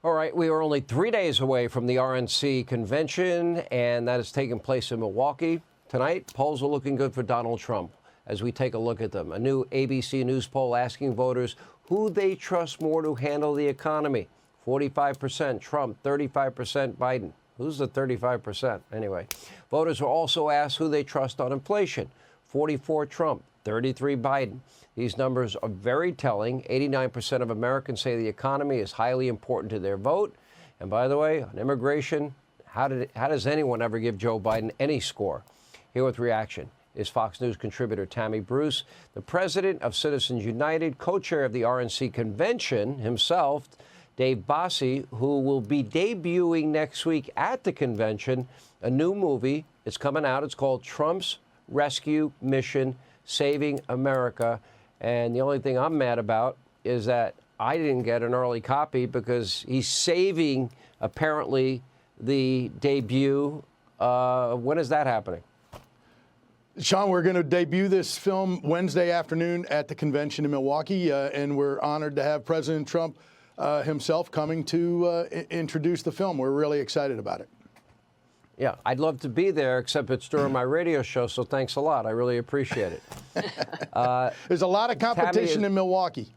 All right, we are only 3 days away from the RNC convention, and that is taking place in Milwaukee. Tonight, polls are looking good for Donald Trump as we take a look at them. A new ABC News poll asking voters who they trust more to handle the economy. 45% Trump, 35% Biden. Who's the 35%? Anyway, voters are also asked who they trust on inflation. 44 Trump, 33 Biden. These numbers are very telling. 89% of Americans say the economy is highly important to their vote. And by the way, on immigration, how does anyone ever give Joe Biden any score? Here with reaction is Fox News contributor Tammy Bruce, the president of Citizens United, co-chair of the RNC convention himself, Dave Bossie, who will be debuting next week at the convention, a new movie. It's coming out. It's called Trump's Rescue Mission, Saving America. And the only thing I'm mad about is that I didn't get an early copy because he's saving, apparently, the debut. When is that happening? Sean, we're going to debut this film Wednesday afternoon at the convention in Milwaukee, and we're honored to have President Trump himself coming to introduce the film. We're really excited about it. Yeah, I'd love to be there, except it's during my radio show, so thanks a lot. I really appreciate it. There's a lot of competition in Milwaukee.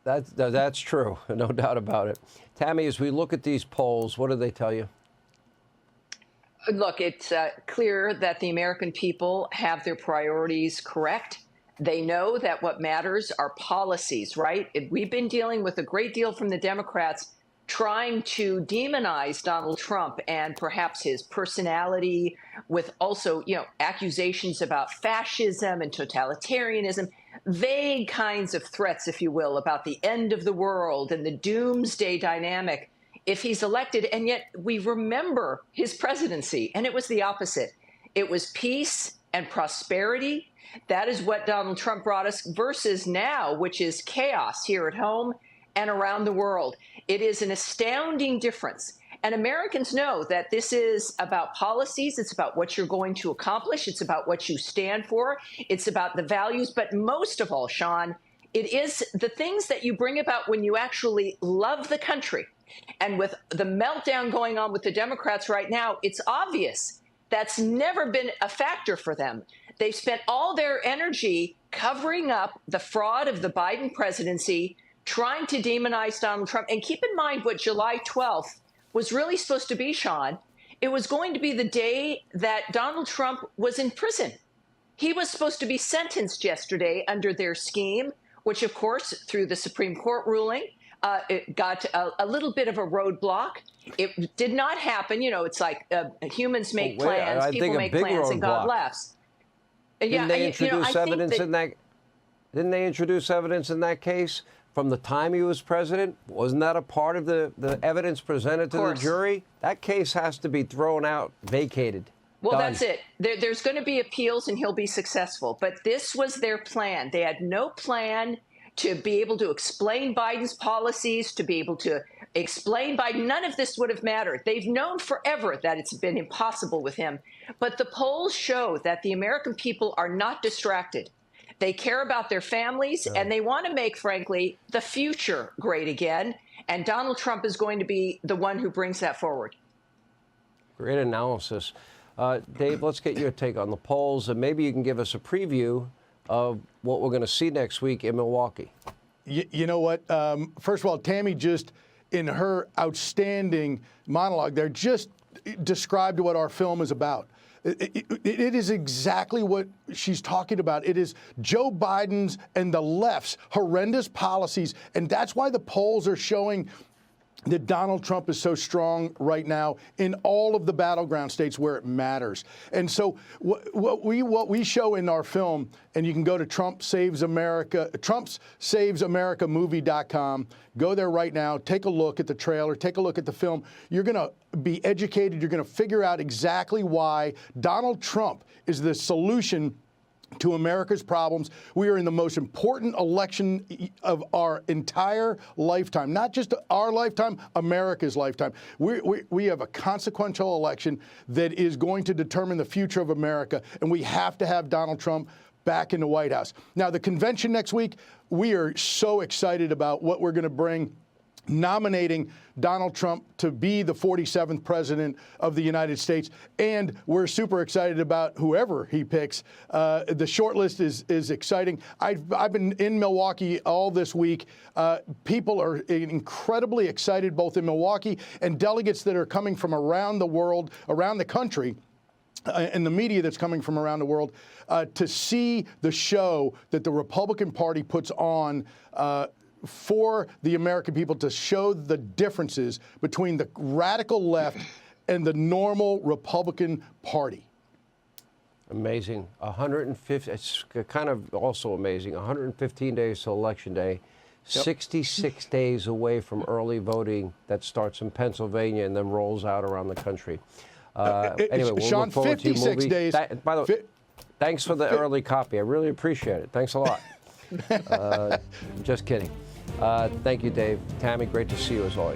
That's true, no doubt about it. Tammy, as we look at these polls, what do they tell you? Look, it's clear that the American people have their priorities correct. They know that what matters are policies, right? We've been dealing with a great deal from the Democrats trying to demonize Donald Trump and perhaps his personality, with also, accusations about fascism and totalitarianism, vague kinds of threats, if you will, about the end of the world and the doomsday dynamic if he's elected. And yet we remember his presidency, and it was the opposite. It was peace and prosperity. That is what Donald Trump brought us, versus now, which is chaos here at home and around the world. It is an astounding difference. And Americans know that this is about policies. It's about what you're going to accomplish. It's about what you stand for. It's about the values. But most of all, Sean, it is the things that you bring about when you actually love the country. And with the meltdown going on with the Democrats right now, it's obvious that's never been a factor for them. They've spent all their energy covering up the fraud of the Biden presidency, trying to demonize Donald Trump. And keep in mind what July 12th was really supposed to be, Sean. It was going to be the day that Donald Trump was in prison. He was supposed to be sentenced yesterday under their scheme, which, of course, through the Supreme Court ruling, it got a little bit of a roadblock. It did not happen. It's like humans make plans, people make plans, and God laughs. Didn't they introduce evidence in that? Didn't they introduce evidence in that case from the time he was president? Wasn't that a part of the evidence presented to the jury? That case has to be thrown out, vacated. Well, that's it. There's going to be appeals, and he'll be successful. But this was their plan. They had no plan to be able to explain Biden's policies, to be able to explain Biden. None of this would have mattered. They've known forever that it's been impossible with him. But the polls show that the American people are not distracted. They care about their families, and they want to make, frankly, the future great again. And Donald Trump is going to be the one who brings that forward. Great analysis. Dave, let's get your take on the polls, and maybe you can give us a preview of what we're going to see next week in Milwaukee. You know what? First of all, Tammy just, in her outstanding monologue there, just described what our film is about. It is exactly what she's talking about. It is Joe Biden's and the left's horrendous policies, and that's why the polls are showing that Donald Trump is so strong right now in all of the battleground states where it matters. And so what we show in our film, and you can go to TrumpSavesAmericaMovie.com. Go there right now. Take a look at the trailer. Take a look at the film. You're going to be educated. You're going to figure out exactly why Donald Trump is the solution to America's problems. We are in the most important election of our entire lifetime, not just our lifetime, America's lifetime. We have a consequential election that is going to determine the future of America, and we have to have Donald Trump back in the White House. Now, the convention next week, we are so excited about what we're going to bring nominating Donald Trump to be the 47th president of the United States. And we're super excited about whoever he picks. The short list is exciting. I've been in Milwaukee all this week. People are incredibly excited, both in Milwaukee and delegates that are coming from around the world, around the country, and the media that's coming from around the world, to see the show that the Republican Party puts on for the American people, to show the differences between the radical left and the normal Republican Party. Amazing. 150. It's kind of also amazing. 115 days to Election Day. 66 days away from early voting that starts in Pennsylvania and then rolls out around the country. Anyway, we'll Sean, look forward to your 56 movie. days. By the way, thanks for the early copy. I really appreciate it. Thanks a lot. Just kidding. Thank you, Dave. Tammy, great to see you as always.